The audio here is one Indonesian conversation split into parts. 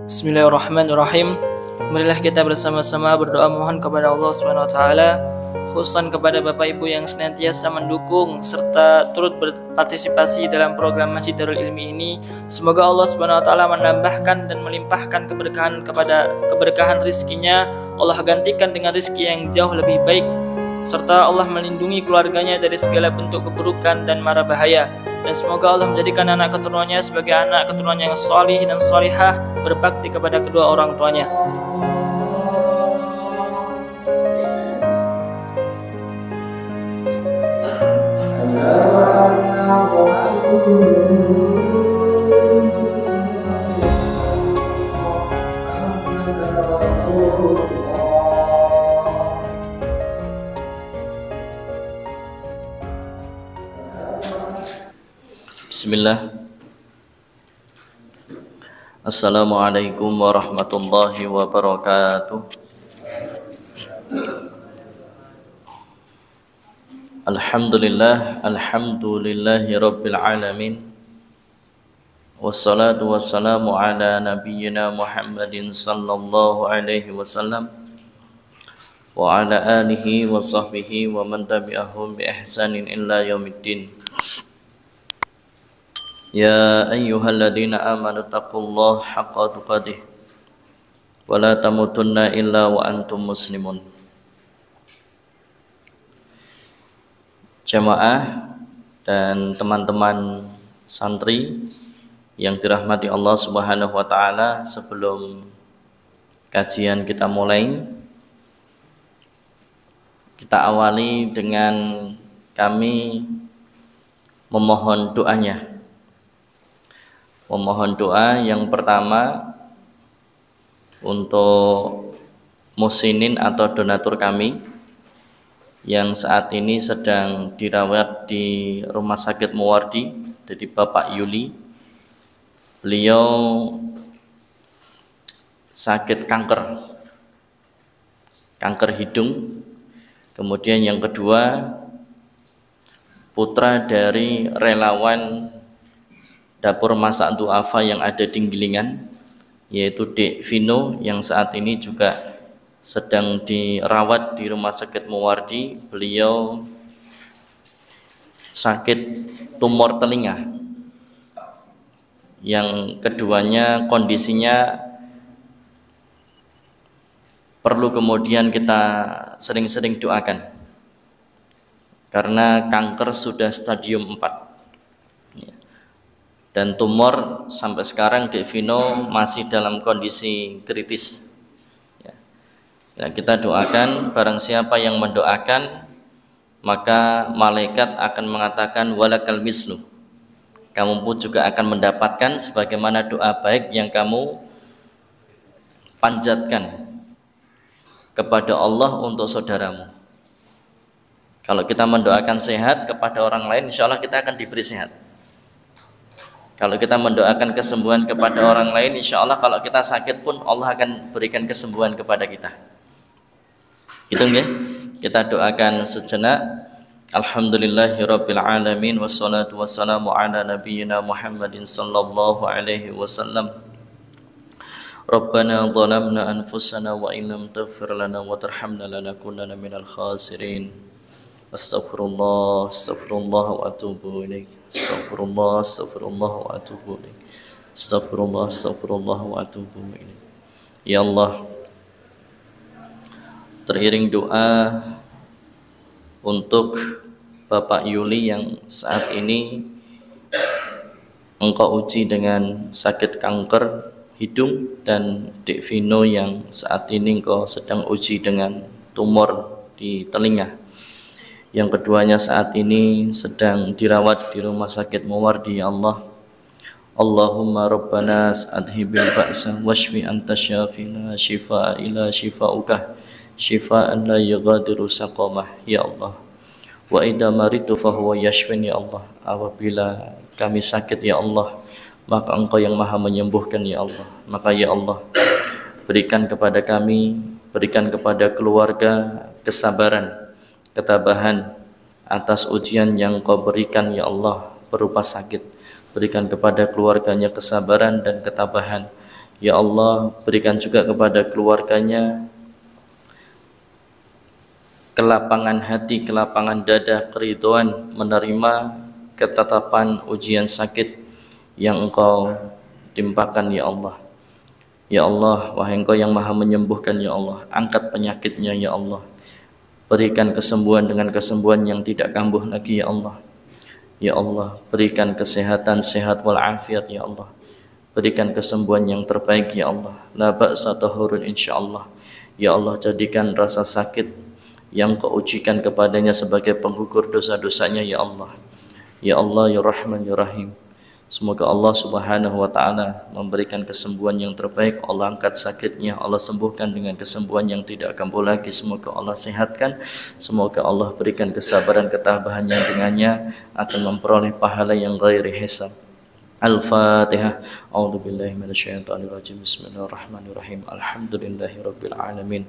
Bismillahirrahmanirrahim. Marilah kita bersama-sama berdoa mohon kepada Allah Subhanahu wa taala, khususan kepada Bapak Ibu yang senantiasa mendukung serta turut berpartisipasi dalam program Masjid Darul Ilmi ini. Semoga Allah Subhanahu wa taala menambahkan dan melimpahkan keberkahan rizkinya. Allah gantikan dengan rizki yang jauh lebih baik, serta Allah melindungi keluarganya dari segala bentuk keburukan dan mara bahaya. Dan semoga Allah menjadikan anak keturunannya sebagai anak keturunan yang salih dan salihah, berbakti kepada kedua orang tuanya. Bismillah. Assalamualaikum warahmatullahi wabarakatuh. Alhamdulillahi rabbil alamin. Wassalatu wassalamu ala nabiyyina Muhammadin sallallahu alaihi wasallam wa ala alihi wa sahbihi wa man tabi'ahum bi ihsanin illa yaumiddin. Ya ayyuhalladzina amanu taqullaha haqqa tuqatih wa la tamutunna illa wa antum muslimun. Jamaah dan teman-teman santri yang dirahmati Allah Subhanahu wa taala, sebelum kajian kita mulai, kita awali dengan kami memohon doanya. Memohon doa yang pertama untuk musinin atau donatur kami yang saat ini sedang dirawat di Rumah Sakit Muwardi, jadi Bapak Yuli. Beliau sakit kanker hidung. Kemudian yang kedua, putra dari relawan Dapur Masak Du'afa yang ada di Gilingan, yaitu Dek Vino, yang saat ini juga sedang dirawat di Rumah Sakit Muwardi. Beliau sakit tumor telinga, yang keduanya kondisinya perlu kemudian kita sering-sering doakan, karena kanker sudah stadium 4. Dan tumor sampai sekarang Dek Vino masih dalam kondisi kritis. Ya, kita doakan, barang siapa yang mendoakan, maka malaikat akan mengatakan walakal mislu. Kamu pun juga akan mendapatkan sebagaimana doa baik yang kamu panjatkan kepada Allah untuk saudaramu. Kalau kita mendoakan sehat kepada orang lain, insya Allah kita akan diberi sehat. Kalau kita mendoakan kesembuhan kepada orang lain, insya Allah kalau kita sakit pun Allah akan berikan kesembuhan kepada kita. Gitu nggih? Kita doakan sejenak. Alhamdulillahirabbil alamin, wassalatu wassalamu ala nabiyyina Muhammadin sallallahu alaihi wasallam. Rabbana zalamna anfusana wa in lam taghfir lana wa tarhamna lanakunanna minal khasirin. Astaghfirullah wa atubu ilaik. Astaghfirullah wa atubu ilaik. Astaghfirullah wa atubu ilaik. Ya Allah, teriring doa untuk Bapak Yuli yang saat ini Engkau uji dengan sakit kanker hidung, dan Dek Vino yang saat ini Engkau sedang uji dengan tumor di telinga. Yang keduanya saat ini sedang dirawat di Rumah Sakit Muwardi. Ya Allah, Allahumma rabbana adhibil ba'sa washfi anta syafi la shifaa ila shifaa'uka shifaan la yughadiru saqamah. Ya Allah, wa idza maritu fahuwa yashfini. Ya Allah, apabila kami sakit ya Allah, maka Engkau yang maha menyembuhkan ya Allah. Maka ya Allah, berikan kepada kami, berikan kepada keluarga kesabaran, ketabahan atas ujian yang Kau berikan ya Allah berupa sakit. Berikan kepada keluarganya kesabaran dan ketabahan. Ya Allah, berikan juga kepada keluarganya kelapangan hati, kelapangan dada, keridhaan menerima ketetapan ujian sakit yang Engkau timpakan ya Allah. Ya Allah, wahai Engkau yang maha menyembuhkan ya Allah, angkat penyakitnya ya Allah. Berikan kesembuhan dengan kesembuhan yang tidak kambuh lagi ya Allah. Ya Allah, berikan kesehatan, sehat walafiat ya Allah. Berikan kesembuhan yang terbaik ya Allah. La ba'sa tahurun insyaallah. Ya Allah, jadikan rasa sakit yang Kau ujikan kepadanya sebagai penggugur dosa-dosanya ya Allah. Ya Allah, ya Rahman, ya Rahim. Semoga Allah Subhanahu wa taala memberikan kesembuhan yang terbaik. Allah angkat sakitnya, Allah sembuhkan dengan kesembuhan yang tidak kambuh lagi. Semoga Allah sehatkan. Semoga Allah berikan kesabaran, ketabahan yang dengannya akan memperoleh pahala yang ghairi hisab. Al-Fatihah. A'udzu billahi minasyaitonir rajim. Bismillahirrahmanirrahim. Alhamdulillahirabbil alamin.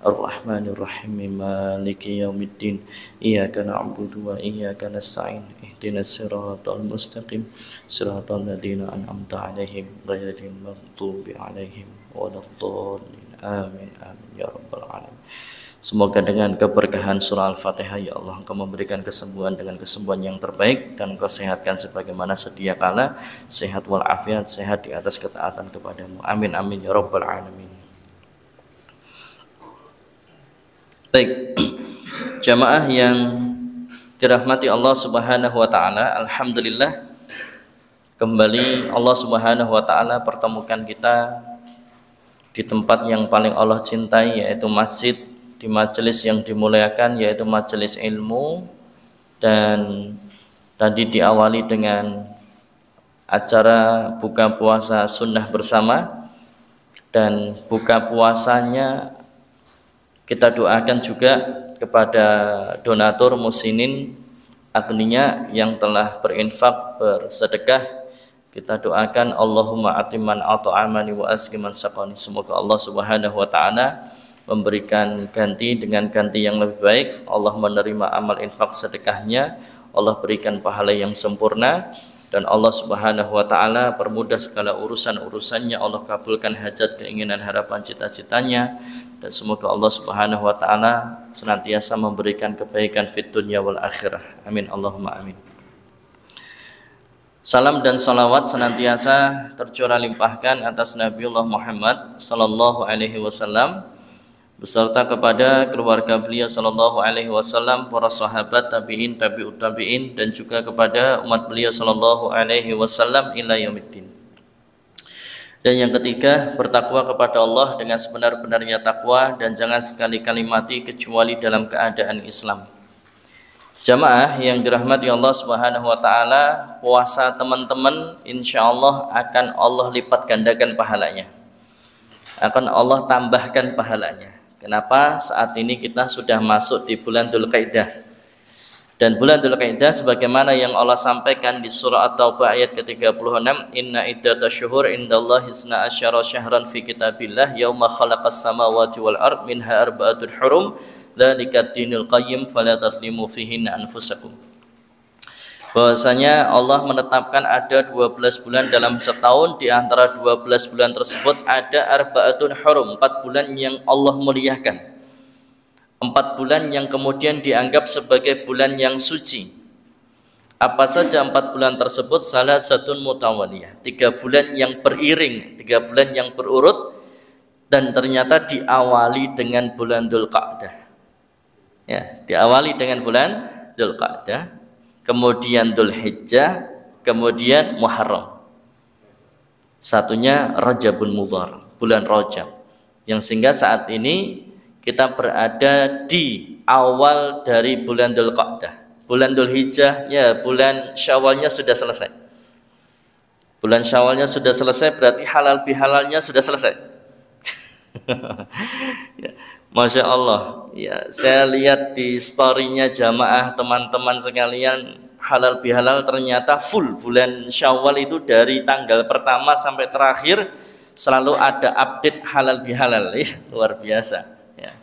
Ar-Rahmanir Rahim. Maliki yaumiddin. Iyyaka na'budu wa iyyaka nasta'in. Ihdinas siratal mustaqim. Siratal ladzina an'amta 'alaihim ghairil maghdubi 'alaihim waladdallin. Amin. Amin ya rabbal alamin. Semoga dengan keberkahan surah Al-Fatihah ya Allah, Engkau memberikan kesembuhan dengan kesembuhan yang terbaik, dan Engkau sehatkan sebagaimana sedia kala, sehat walafiat, sehat di atas ketaatan kepadamu. Amin amin ya rabbal alamin. Baik, jamaah yang dirahmati Allah Subhanahu wa taala, alhamdulillah kembali Allah Subhanahu wa taala pertemukan kita di tempat yang paling Allah cintai, yaitu masjid, di majelis yang dimuliakan, yaitu majelis ilmu. Dan tadi diawali dengan acara buka puasa sunnah bersama, dan buka puasanya kita doakan juga kepada donatur musinin agniya yang telah berinfak, bersedekah. Kita doakan Allahumma atiman at'amani wa askiman saqani. Semoga Allah Subhanahu wa taala memberikan ganti dengan ganti yang lebih baik. Allah menerima amal infak sedekahnya, Allah berikan pahala yang sempurna, dan Allah Subhanahu wa taala permudah segala urusan-urusannya. Allah kabulkan hajat, keinginan, harapan, cita-citanya, dan semoga Allah Subhanahu wa taala senantiasa memberikan kebaikan fid dunya wal akhirah. Amin Allahumma amin. Salam dan salawat senantiasa tercurah limpahkan atas Nabiullah Muhammad sallallahu alaihi wasallam beserta kepada keluarga beliau sallallahu alaihi wasallam, para sahabat, tabi'in, tabi'ut tabi'in, dan juga kepada umat beliau sallallahu alaihi wasallam ila yaumiddin. Dan yang ketiga, bertakwa kepada Allah dengan sebenar-benarnya takwa, dan jangan sekali-kali mati kecuali dalam keadaan Islam. Jamaah yang dirahmati Allah Subhanahu wa taala, puasa teman-teman insyaallah akan Allah lipat gandakan pahalanya. Akan Allah tambahkan pahalanya. Kenapa? Saat ini kita sudah masuk di bulan Dzulqa'dah. Dan bulan Dzulqa'dah sebagaimana yang Allah sampaikan di surah At-Taubah ayat ke-36, inna iddatasyuhur indallahi 12 syahran fi kitabillah yauma khalaqas samawati wal ard minha arba'atun hurum dzalika ad-dinul qayyim fala tadlimu fihinna anfusakum. Bahwasanya Allah menetapkan ada 12 bulan dalam setahun. Di antara 12 bulan tersebut ada arba'atun hurum, 4 bulan yang Allah muliakan, 4 bulan yang kemudian dianggap sebagai bulan yang suci. Apa saja 4 bulan tersebut? Salah satu mutawaliyah, 3 bulan yang beriring, 3 bulan yang berurut, dan ternyata diawali dengan bulan Dzulqa'dah. Ya, diawali dengan bulan Dzulqa'dah, kemudian Dzulhijjah, kemudian Muharram. Satunya Rajabun Mudhar, bulan Rajab. Yang sehingga saat ini kita berada di awal dari bulan Dzulqa'dah. Bulan Dzulhijjah, ya bulan Syawalnya sudah selesai. Bulan Syawalnya sudah selesai, berarti halal bihalalnya sudah selesai. Ya, Masya Allah, ya saya lihat di storynya jamaah teman-teman sekalian, halal bihalal ternyata full bulan Syawal itu dari tanggal pertama sampai terakhir selalu ada update halal bihalal, ya, luar biasa. Ya.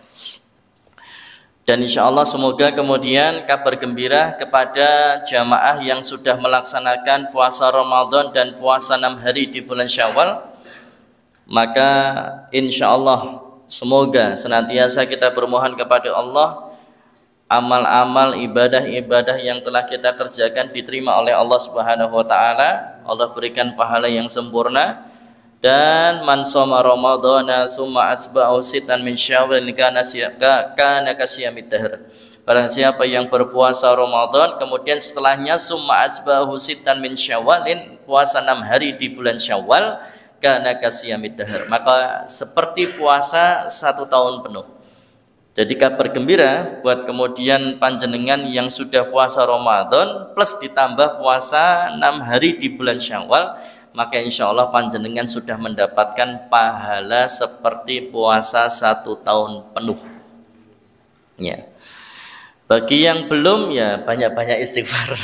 Dan insya Allah semoga kemudian kabar gembira kepada jamaah yang sudah melaksanakan puasa Ramadan dan puasa 6 hari di bulan Syawal. Maka insya Allah semoga senantiasa kita bermohon kepada Allah amal-amal ibadah-ibadah yang telah kita kerjakan diterima oleh Allah Subhanahu wa taala. Allah berikan pahala yang sempurna. Dan man shoma ramadhana summa atba'ahu sittan min syawal kana kasyamid dahr. Barang siapa yang berpuasa Ramadan kemudian setelahnya summa atba'ahu sittan min syawalin, puasa 6 hari di bulan Syawal, kana kasyamid dahr, maka seperti puasa 1 tahun penuh. Jadi kabar gembira buat kemudian panjenengan yang sudah puasa Ramadan plus ditambah puasa 6 hari di bulan Syawal, maka insya Allah panjenengan sudah mendapatkan pahala seperti puasa 1 tahun penuh. Ya. Bagi yang belum, ya banyak-banyak istighfar.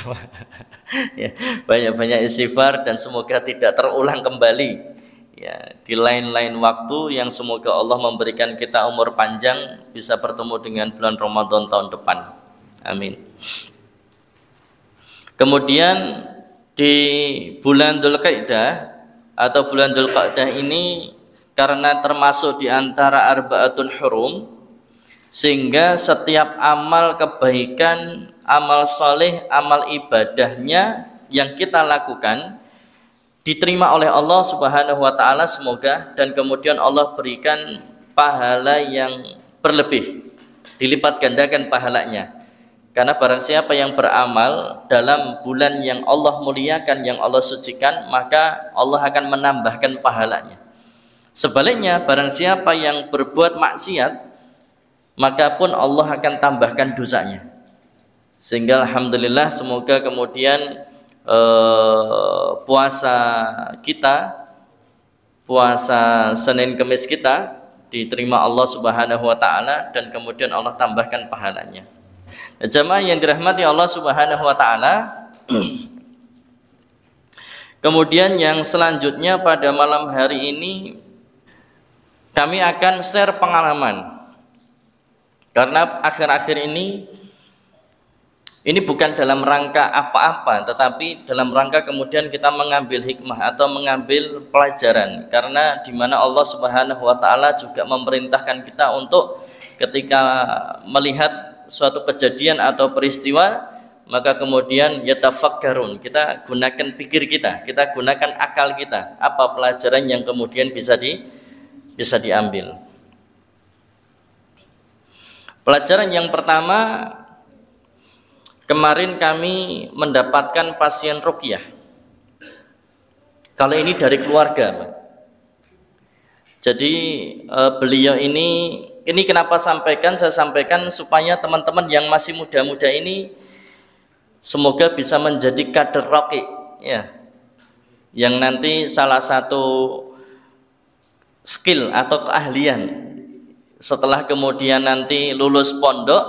Ya, banyak-banyak istighfar dan semoga tidak terulang kembali. Ya, di lain-lain waktu yang semoga Allah memberikan kita umur panjang bisa bertemu dengan bulan Ramadan tahun depan. Amin. Kemudian di bulan Dzulqa'dah atau bulan Dzulqa'dah ini karena termasuk di antara arba'atun hurum, sehingga setiap amal kebaikan, amal soleh, amal ibadahnya yang kita lakukan diterima oleh Allah Subhanahu wa taala semoga, dan kemudian Allah berikan pahala yang berlebih, dilipat gandakan pahalanya. Karena barang siapa yang beramal dalam bulan yang Allah muliakan, yang Allah sucikan, maka Allah akan menambahkan pahalanya. Sebaliknya, barang siapa yang berbuat maksiat, maka pun Allah akan tambahkan dosanya. Sehingga alhamdulillah semoga kemudian puasa kita, puasa Senin Kemis kita diterima Allah Subhanahu wa taala dan kemudian Allah tambahkan pahalanya. Jamaah yang dirahmati Allah Subhanahu wa taala, kemudian yang selanjutnya pada malam hari ini kami akan share pengalaman. Karena akhir-akhir ini bukan dalam rangka apa-apa, tetapi dalam rangka kemudian kita mengambil hikmah atau mengambil pelajaran. Karena di mana Allah Subhanahu wa taala juga memerintahkan kita untuk ketika melihat suatu kejadian atau peristiwa, maka kemudian yatafakkarun, kita gunakan pikir kita gunakan akal kita, apa pelajaran yang kemudian bisa diambil. Pelajaran yang pertama, kemarin kami mendapatkan pasien ruqyah. Kalau ini dari keluarga, Pak. Jadi beliau ini kenapa saya sampaikan supaya teman-teman yang masih muda-muda ini semoga bisa menjadi kader ruqyah, ya. Yang nanti salah satu skill atau keahlian setelah kemudian nanti lulus pondok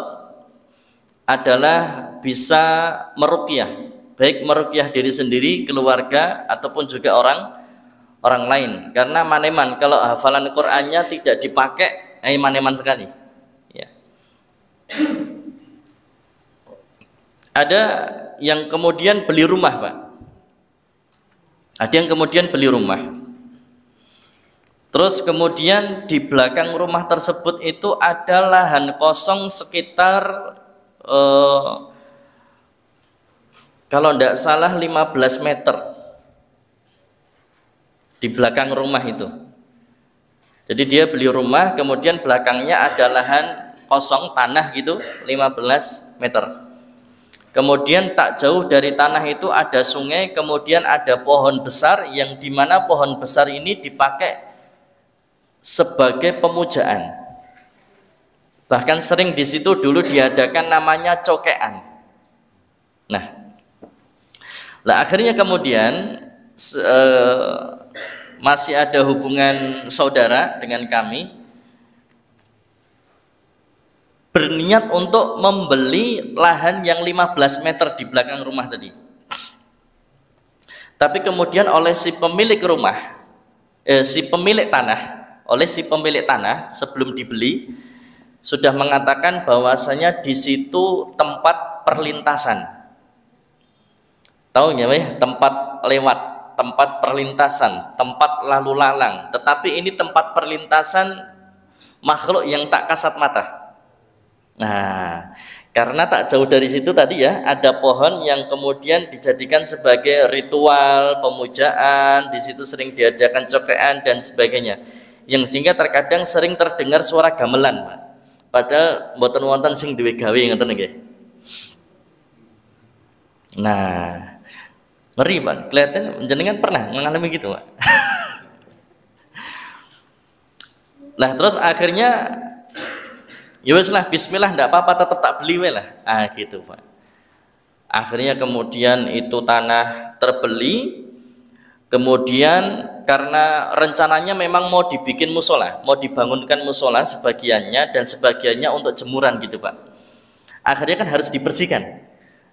adalah bisa meruqyah, baik meruqyah diri sendiri, keluarga, ataupun juga orang lain. Karena maneman kalau hafalan Qur'annya tidak dipakai, maneman sekali. Ya. Ada yang kemudian beli rumah, Pak. Ada yang kemudian beli rumah. Terus kemudian di belakang rumah tersebut itu ada lahan kosong sekitar kalau tidak salah 15 meter di belakang rumah itu. Jadi dia beli rumah, kemudian belakangnya ada lahan kosong tanah gitu 15 meter. Kemudian tak jauh dari tanah itu ada sungai, kemudian ada pohon besar yang dimana pohon besar ini dipakai sebagai pemujaan. Bahkan sering di situ dulu diadakan namanya cokean. Nah, akhirnya kemudian masih ada hubungan saudara dengan kami, berniat untuk membeli lahan yang 15 meter di belakang rumah tadi. Tapi kemudian oleh si pemilik rumah, oleh si pemilik tanah sebelum dibeli sudah mengatakan bahwasanya di situ tempat perlintasan. Tahu nggak, tempat lewat. tempat perlintasan, tempat lalu lalang, tetapi ini tempat perlintasan makhluk yang tak kasat mata. Nah, karena tak jauh dari situ tadi ya, ada pohon yang kemudian dijadikan sebagai ritual pemujaan, di situ sering diadakan cokrean dan sebagainya. Yang sehingga terkadang sering terdengar suara gamelan, Pak. Padahal mboten wonten sing duwe gawe ngoten nggih. Nah, ngeri Pak, kelihatan jenengan pernah mengalami gitu Pak. Nah terus akhirnya ya wis lah, bismillah, ndak apa-apa, tetap tak beli lah. Gitu Pak. Akhirnya kemudian itu tanah terbeli. Kemudian karena rencananya memang mau dibikin musola, mau dibangunkan musola sebagiannya dan sebagiannya untuk jemuran gitu Pak. Akhirnya kan harus dibersihkan.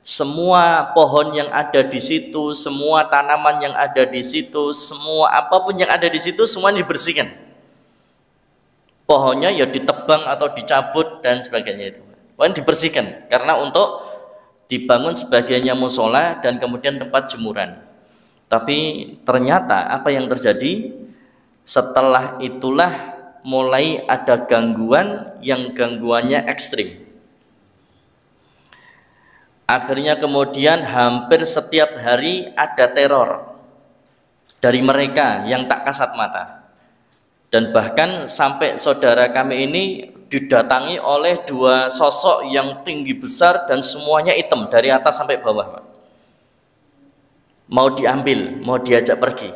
Semua pohon yang ada di situ, semua tanaman yang ada di situ, semua apapun yang ada di situ semua dibersihkan. Pohonnya ya ditebang atau dicabut dan sebagainya itu. Pohon dibersihkan karena untuk dibangun sebagiannya musola dan kemudian tempat jemuran. Tapi ternyata apa yang terjadi setelah itulah mulai ada gangguan yang gangguannya ekstrim. Akhirnya kemudian hampir setiap hari ada teror dari mereka yang tak kasat mata. Dan bahkan sampai saudara kami ini didatangi oleh dua sosok yang tinggi besar dan semuanya hitam dari atas sampai bawah, Pak. Mau diambil, mau diajak pergi.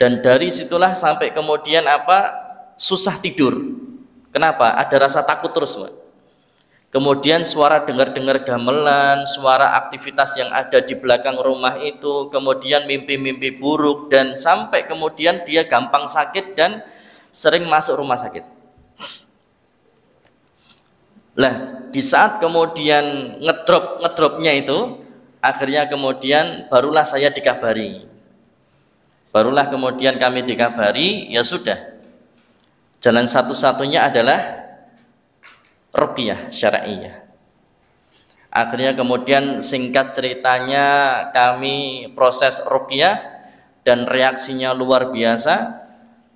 Dan dari situlah sampai kemudian susah tidur. Kenapa? Ada rasa takut terus, Pak. Kemudian suara dengar-dengar gamelan, suara aktivitas yang ada di belakang rumah itu, kemudian mimpi-mimpi buruk, dan sampai kemudian dia gampang sakit dan sering masuk rumah sakit. Lah, di saat kemudian ngedropnya itu, akhirnya kemudian barulah saya dikabari. Barulah kemudian kami dikabari, ya sudah. Jalan satu-satunya adalah ruqyah syar'iyah. Akhirnya kemudian singkat ceritanya kami proses ruqyah dan reaksinya luar biasa,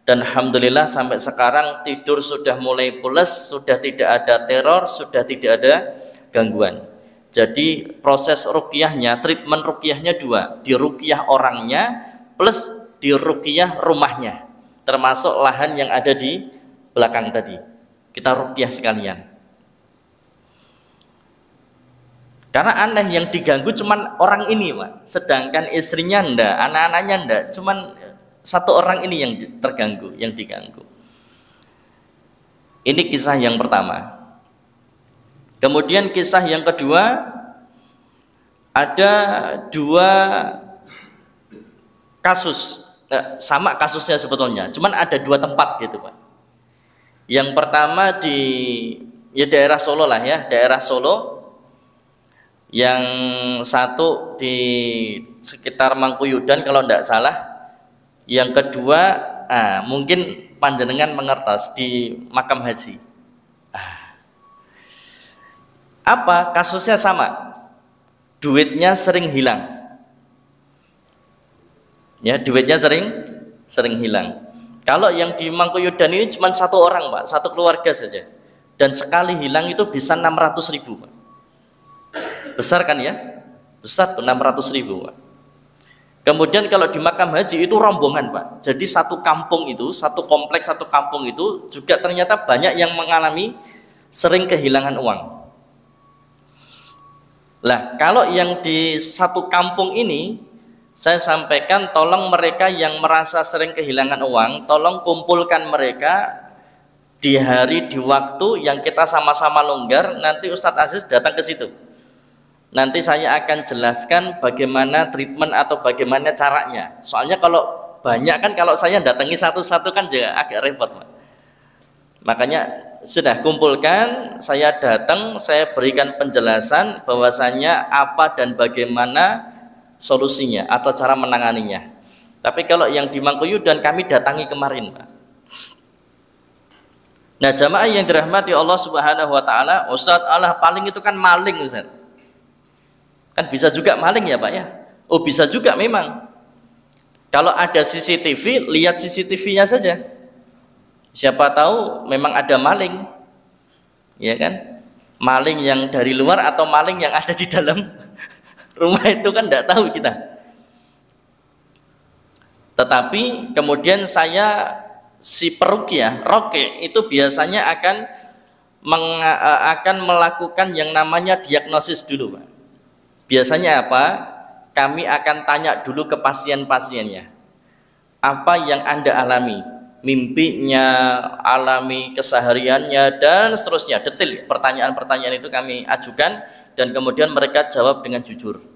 dan alhamdulillah sampai sekarang tidur sudah mulai pulas, sudah tidak ada teror, sudah tidak ada gangguan. Jadi proses ruqyahnya, treatment ruqyahnya dua, di ruqyah orangnya plus di ruqyah rumahnya, termasuk lahan yang ada di belakang tadi. Kita ruqyah sekalian. Karena aneh, yang diganggu cuman orang ini, Pak. Sedangkan istrinya ndak, anak-anaknya ndak, cuman satu orang ini yang terganggu, yang diganggu. Ini kisah yang pertama. Kemudian kisah yang kedua, ada dua kasus, sama kasusnya sebetulnya, cuman ada dua tempat gitu, Pak. Yang pertama di daerah Solo lah ya, daerah Solo. Yang satu di sekitar Mangkuyudan kalau tidak salah. Yang kedua mungkin panjenengan mengertos di makam haji. Apa kasusnya sama? Duitnya sering hilang. Ya, duitnya sering hilang. Kalau yang di Mangkuyudan ini cuma satu orang, Pak, satu keluarga saja. Dan sekali hilang itu bisa 600.000, Pak. Besar kan ya? Besar tuh 600.000, Pak. Kemudian kalau di makam haji itu rombongan, Pak. Jadi satu kampung itu, satu kompleks, satu kampung itu juga ternyata banyak yang mengalami sering kehilangan uang. Lah, kalau yang di satu kampung ini, saya sampaikan tolong mereka yang merasa sering kehilangan uang, tolong kumpulkan mereka di hari, di waktu yang kita sama-sama longgar. Nanti Ustadz Aziz datang ke situ. Nanti saya akan jelaskan bagaimana treatment atau bagaimana caranya. Soalnya kalau banyak kan, kalau saya datangi satu-satu kan juga agak repot, Pak. Makanya sudah kumpulkan, saya datang, saya berikan penjelasan bahwasanya apa dan bagaimana solusinya atau cara menanganinya. Tapi kalau yang di Mangkuyudan kami datangi kemarin, Pak. Nah, jamaah yang dirahmati Allah Subhanahu wa taala, Ustadz, Allah paling itu kan maling, Ustadz. Kan bisa juga maling ya, Pak ya? Oh, bisa juga memang. Kalau ada CCTV, lihat CCTV-nya saja. Siapa tahu memang ada maling, ya kan? Maling yang dari luar atau maling yang ada di dalam rumah itu kan tidak tahu kita. Tetapi kemudian si peruqyah, roke itu biasanya akan melakukan yang namanya diagnosis dulu, Pak. Biasanya apa? Kami akan tanya dulu ke pasien-pasiennya, apa yang Anda alami, mimpinya, alami kesehariannya, dan seterusnya, detail. Pertanyaan-pertanyaan itu kami ajukan, dan kemudian mereka jawab dengan jujur.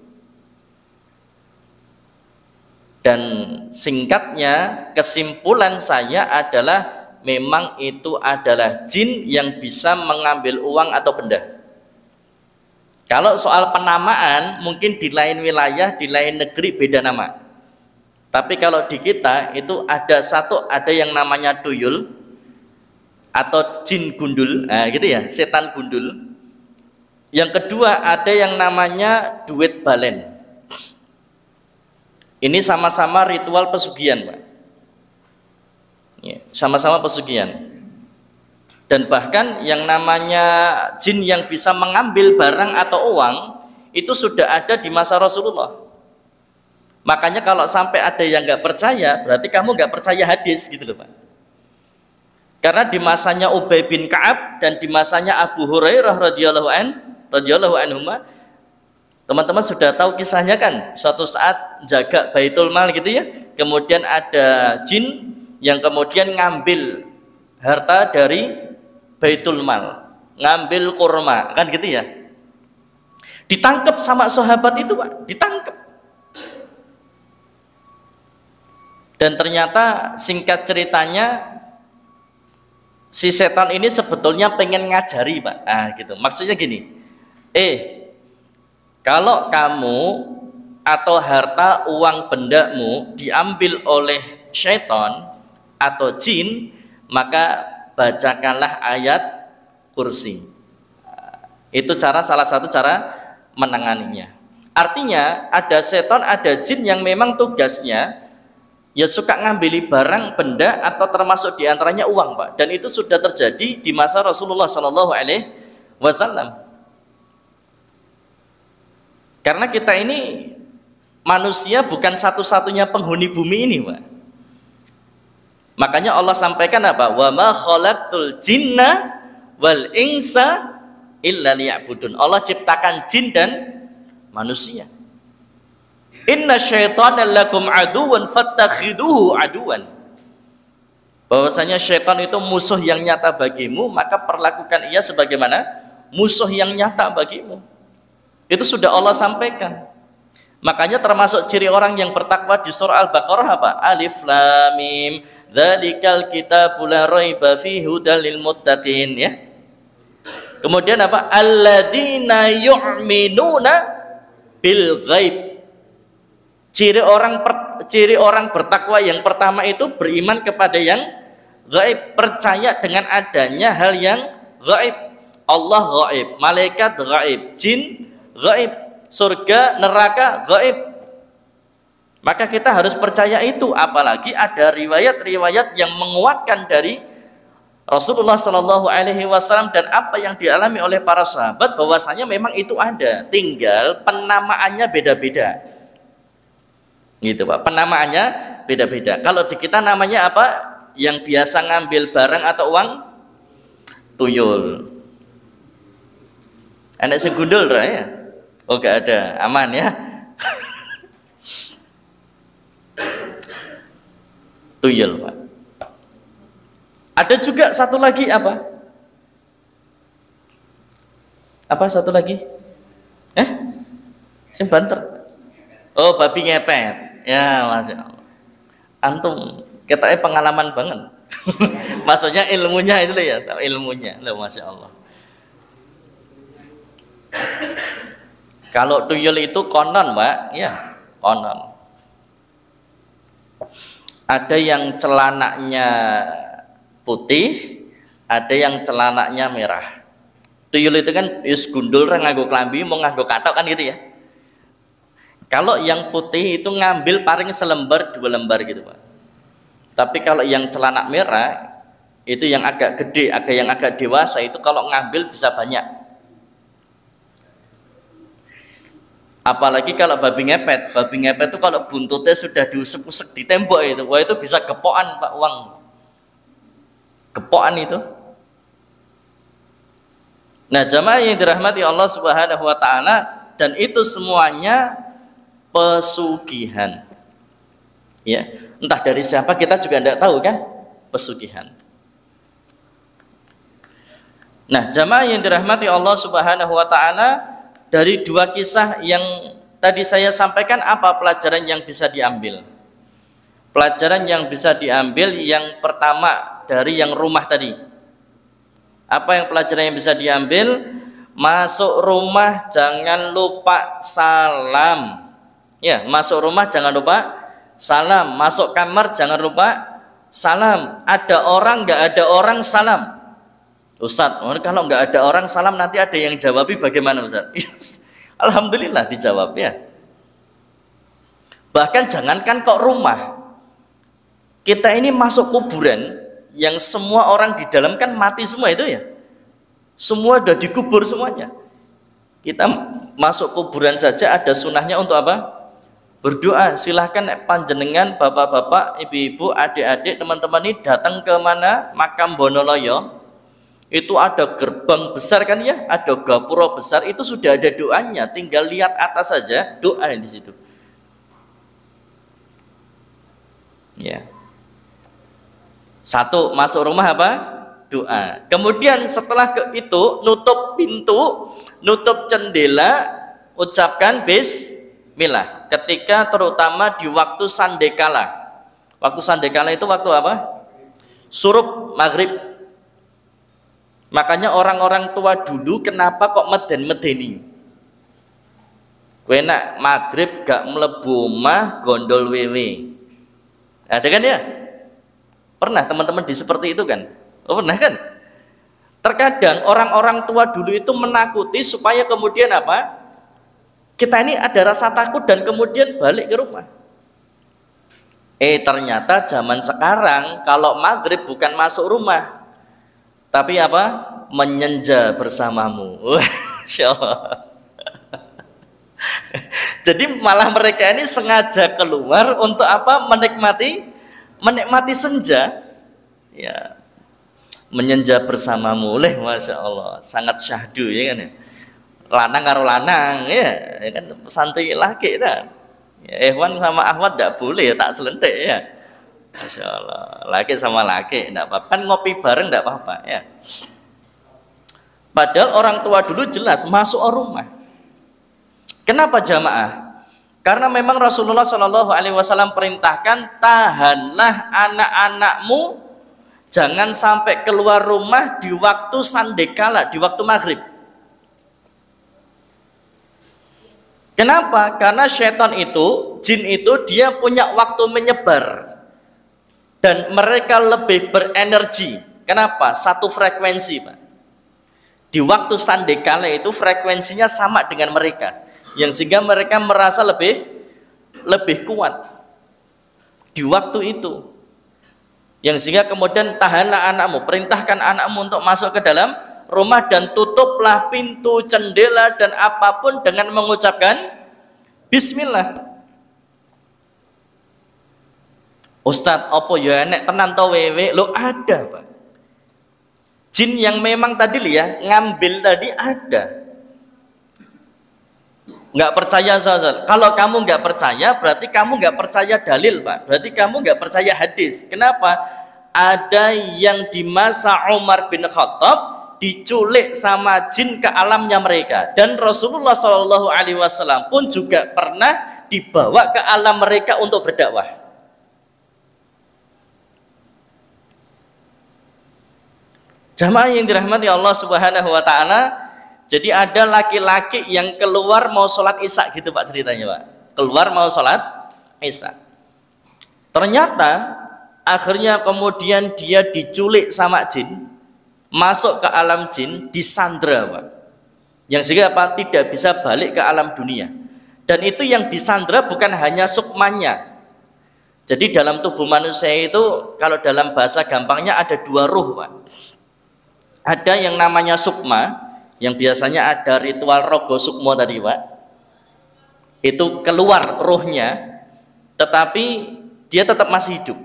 Dan singkatnya, kesimpulan saya adalah memang itu adalah jin yang bisa mengambil uang atau benda. Kalau soal penamaan, mungkin di lain wilayah, di lain negeri beda nama. Tapi kalau di kita itu ada yang namanya tuyul atau jin gundul, nah gitu ya, setan gundul. Yang kedua ada yang namanya duit balen. Ini sama-sama ritual pesugihan, Pak. Ya, sama-sama pesugihan. Dan bahkan yang namanya jin yang bisa mengambil barang atau uang itu sudah ada di masa Rasulullah. Makanya kalau sampai ada yang nggak percaya, berarti kamu nggak percaya hadis gitu loh, Pak. Karena di masanya Ubay bin Ka'ab dan di masanya Abu Hurairah radhiyallahu anhuma, teman-teman sudah tahu kisahnya kan? Suatu saat jaga Baitul Mal gitu ya, kemudian ada jin yang kemudian ngambil harta dari Baitul Mal, ngambil kurma, kan gitu ya. Ditangkap sama sahabat itu, Pak, ditangkap. Dan ternyata singkat ceritanya si setan ini sebetulnya pengen ngajari, Pak. Ah, gitu. Maksudnya gini. Kalau kamu atau harta uang bendamu diambil oleh syaitan atau jin, maka bacakanlah ayat kursi. Itu salah satu cara menanganinya. Artinya ada setan, ada jin yang memang tugasnya ya suka ngambil barang, benda, atau termasuk diantaranya uang, Pak. Dan itu sudah terjadi di masa Rasulullah SAW. Karena kita ini manusia bukan satu-satunya penghuni bumi ini, Pak. Makanya Allah sampaikan apa? Wa ma khalaqtul jinna wal insa illa liya'budun. Allah ciptakan jin dan manusia. Inna syaitana lakum aduwan fattakhiduhu aduwan. Bahwasanya syaitan itu musuh yang nyata bagimu, maka perlakukan ia sebagaimana musuh yang nyata bagimu. Itu sudah Allah sampaikan. Makanya termasuk ciri orang yang bertakwa di surah Al-Baqarah apa? Alif Lam Mim, dzalikal kitabul la raiba fihi hudal lil muttaqin, ya. Kemudian apa? Alladzina yu'minuna bil ghaib. Ciri orang bertakwa yang pertama itu beriman kepada yang gaib, percaya dengan adanya hal yang gaib. Allah gaib, malaikat gaib, jin gaib, surga, neraka gaib. Maka kita harus percaya itu, apalagi ada riwayat-riwayat yang menguatkan dari Rasulullah SAW dan apa yang dialami oleh para sahabat, bahwasanya memang itu ada, tinggal penamaannya beda-beda. Gitu, Pak. Penamaannya beda-beda. Kalau di kita namanya apa? Yang biasa ngambil barang atau uang? Tuyul. Anak segundul ya? Oh, gak ada, aman ya. Tuyul, Pak. Ada juga satu lagi apa? Apa satu lagi? Sing banter. Oh, babi ngepet. Ya, Masya Allah. Antum katanya pengalaman banget. Maksudnya ilmunya itu ya, ilmunya. Loh, Masya Allah. Kalau tuyul itu konon, Mbak, ya, konon. Ada yang celananya putih, ada yang celananya merah. Tuyul itu kan is gundul ra nganggo klambi, mau nganggo kathok kan gitu ya. Kalau yang putih itu ngambil paling selembar 2 lembar gitu Pak. Tapi kalau yang celana merah itu yang agak gede, yang agak dewasa itu kalau ngambil bisa banyak. Apalagi kalau babi ngepet itu kalau buntutnya sudah diusek-usek di tembok itu, wah itu bisa gepokan Pak uang. Gepokan itu. Nah, jamaah yang dirahmati Allah Subhanahu wa taala, dan itu semuanya pesugihan. Ya, entah dari siapa kita juga tidak tahu kan, pesugihan. Nah, jamaah yang dirahmati Allah Subhanahu wa taala, dari 2 kisah yang tadi saya sampaikan, apa pelajaran yang bisa diambil? Pelajaran yang bisa diambil yang pertama dari yang rumah tadi. Apa yang pelajaran yang bisa diambil? Masuk rumah jangan lupa salam. Ya, masuk rumah jangan lupa salam. Masuk kamar jangan lupa salam. Ada orang nggak ada orang salam. Ustadz, kalau nggak ada orang salam nanti ada yang jawabi bagaimana Ustadz? Alhamdulillah dijawab ya. Bahkan jangankan kok rumah, kita ini masuk kuburan yang semua orang di dalam kan mati semua itu ya. Semua udah dikubur semuanya. Kita masuk kuburan saja ada sunahnya untuk apa? Berdoa. Silahkan panjenengan, bapak-bapak, ibu-ibu, adik-adik, teman-teman ini datang ke mana? Makam Bonoloyo. Itu ada gerbang besar kan ya, ada gapura besar, itu sudah ada doanya, tinggal lihat atas saja, doa di situ. Ya. Satu, masuk rumah apa? Doa. Kemudian setelah itu nutup pintu, nutup jendela, ucapkan bismillah. Ketika terutama di waktu sandekala. Waktu sandekala itu waktu apa? Surup maghrib. Makanya orang-orang tua dulu kenapa kok meden-medeni? Kowe nak maghrib gak mlebu omah gondol wewe. Ada kan ya? Pernah teman-teman di seperti itu kan? Oh, pernah kan? Terkadang orang-orang tua dulu itu menakuti supaya kemudian apa? Kita ini ada rasa takut dan kemudian balik ke rumah. Ternyata zaman sekarang kalau maghrib bukan masuk rumah, tapi apa? Menyenja bersamamu. Masya Allah. Jadi malah mereka ini sengaja keluar untuk apa? Menikmati senja. Ya. Menyenja bersamamu. Masya Allah. Sangat syahdu ya kan ya. Lanang karo lanang ya kan, santri laki dah. Ya, Ikhwan sama Ahwat tidak boleh ya, tak selentik ya. Masya Allah, laki sama laki tidak apa-apa, kan ngopi bareng tidak apa-apa ya. Padahal orang tua dulu jelas masuk rumah. Kenapa jamaah? Karena memang Rasulullah Shallallahu Alaihi Wasallam perintahkan, tahanlah anak-anakmu jangan sampai keluar rumah di waktu sandekala, di waktu maghrib. Kenapa? Karena syaitan itu, jin itu dia punya waktu menyebar. Dan mereka lebih berenergi. Kenapa? Satu frekuensi, Pak. Di waktu sandekala itu frekuensinya sama dengan mereka, yang sehingga mereka merasa lebih kuat di waktu itu. Yang sehingga kemudian tahanlah anakmu, perintahkan anakmu untuk masuk ke dalam rumah dan tutuplah pintu, jendela dan apapun dengan mengucapkan bismillah. Ustadz, apa ya enek tenan to wewe? Lo ada, Pak. Jin yang memang tadi ya ngambil tadi ada. Nggak percaya Zal. Kalau kamu nggak percaya, berarti kamu nggak percaya dalil, Pak. Berarti kamu nggak percaya hadis. Kenapa? Ada yang di masa Umar bin Khattab diculik sama jin ke alamnya mereka, dan Rasulullah Shallallahu Alaihi Wasallam pun juga pernah dibawa ke alam mereka untuk berdakwah. Jamaah yang dirahmati Allah Subhanahu wa taala, jadi ada laki-laki yang keluar mau sholat isya gitu Pak ceritanya, Pak. Keluar mau sholat isya. Ternyata akhirnya kemudian dia diculik sama jin, masuk ke alam jin, disandra, Pak. Yang sehingga apa? Tidak bisa balik ke alam dunia. Dan itu yang disandra bukan hanya sukmanya. Jadi dalam tubuh manusia itu kalau dalam bahasa gampangnya ada dua ruh, Pak. Ada yang namanya sukma, yang biasanya ada ritual rogo sukmo tadi, Pak. Itu keluar ruhnya, tetapi dia tetap masih hidup.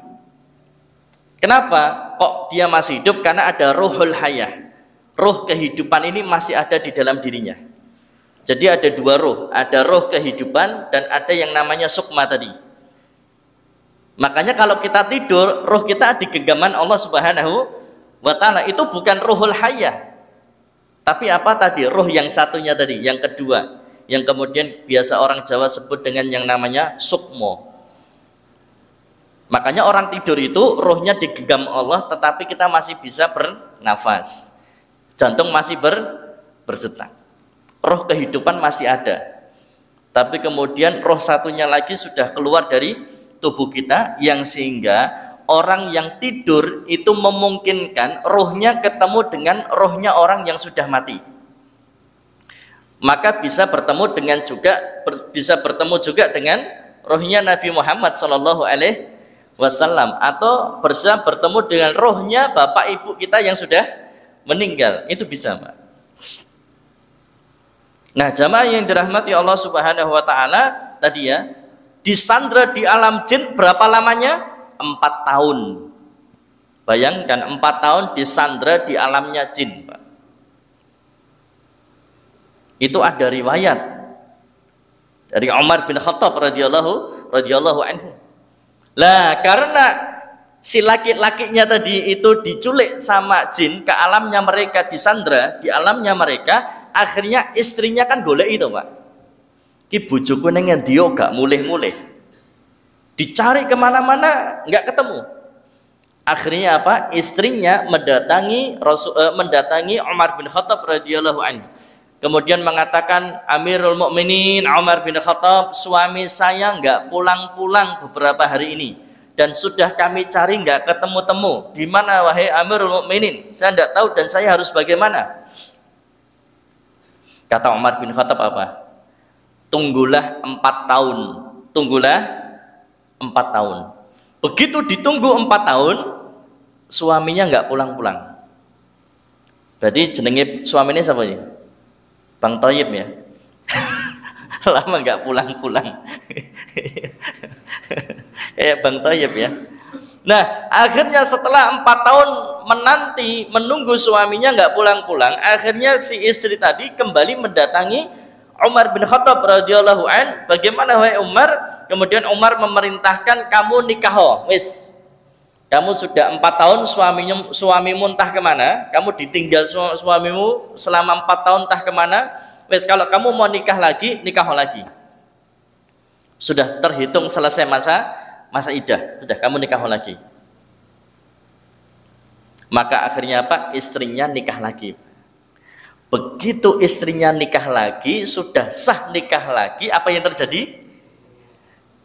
Kenapa kok dia masih hidup? Karena ada ruhul hayah. Ruh kehidupan ini masih ada di dalam dirinya. Jadi ada dua ruh, ada ruh kehidupan dan ada yang namanya sukma tadi. Makanya kalau kita tidur, ruh kita di genggaman Allah Subhanahu wa Ta'ala. Itu bukan ruhul hayah, tapi apa tadi? Ruh yang satunya tadi, yang kedua, yang kemudian biasa orang Jawa sebut dengan yang namanya sukmo. Makanya orang tidur itu ruhnya digenggam Allah, tetapi kita masih bisa bernafas, jantung masih berdetak. Roh kehidupan masih ada, tapi kemudian roh satunya lagi sudah keluar dari tubuh kita, yang sehingga orang yang tidur itu memungkinkan rohnya ketemu dengan rohnya orang yang sudah mati. Maka bisa bertemu juga dengan rohnya Nabi Muhammad Shallallahu Alaihi Wasallam, atau bisa bertemu dengan rohnya bapak ibu kita yang sudah meninggal. Itu bisa, Pak. Nah, jamaah yang dirahmati Allah Subhanahu wa Ta'ala, tadi ya, disandra di alam jin berapa lamanya? 4 tahun. Bayangkan 4 tahun disandra di alamnya jin, Pak. Itu ada riwayat dari Umar bin Khattab radhiyallahu anhu. Lah, karena si laki-lakinya tadi itu diculik sama jin ke alamnya mereka, disandra di alamnya mereka, akhirnya istrinya kan golek itu, Pak. Ki bojoku ning endi yo gak mulih-mulih. Dicari kemana-mana nggak ketemu. Akhirnya apa? Istrinya mendatangi Umar bin Khattab radhiyallahu anhu. Kemudian mengatakan, Amirul Mukminin Umar bin Khattab, suami saya nggak pulang-pulang beberapa hari ini. Dan sudah kami cari nggak ketemu-temu. Di mana wahai Amirul Mukminin? Saya nggak tahu dan saya harus bagaimana? Kata Umar bin Khattab apa? Tunggulah 4 tahun. Tunggulah 4 tahun. Begitu ditunggu 4 tahun, suaminya nggak pulang-pulang. Berarti jenenge suaminya siapa ya? Bang Toyib ya. Lama nggak pulang-pulang. Kayak Bang Toyib ya. Nah, akhirnya setelah 4 tahun menunggu suaminya nggak pulang-pulang, akhirnya si istri tadi kembali mendatangi Umar bin Khattab radhiyallahu an. Bagaimana wahai Umar? Kemudian Umar memerintahkan, kamu nikah, wis. Kamu sudah 4 tahun suamimu entah kemana, kamu ditinggal suamimu selama 4 tahun entah kemana. Wis, kalau kamu mau nikah lagi, nikah lagi. Sudah terhitung selesai masa idah, sudah kamu nikah lagi. Maka akhirnya apa? Istrinya nikah lagi. Begitu istrinya nikah lagi, sudah sah nikah lagi, apa yang terjadi?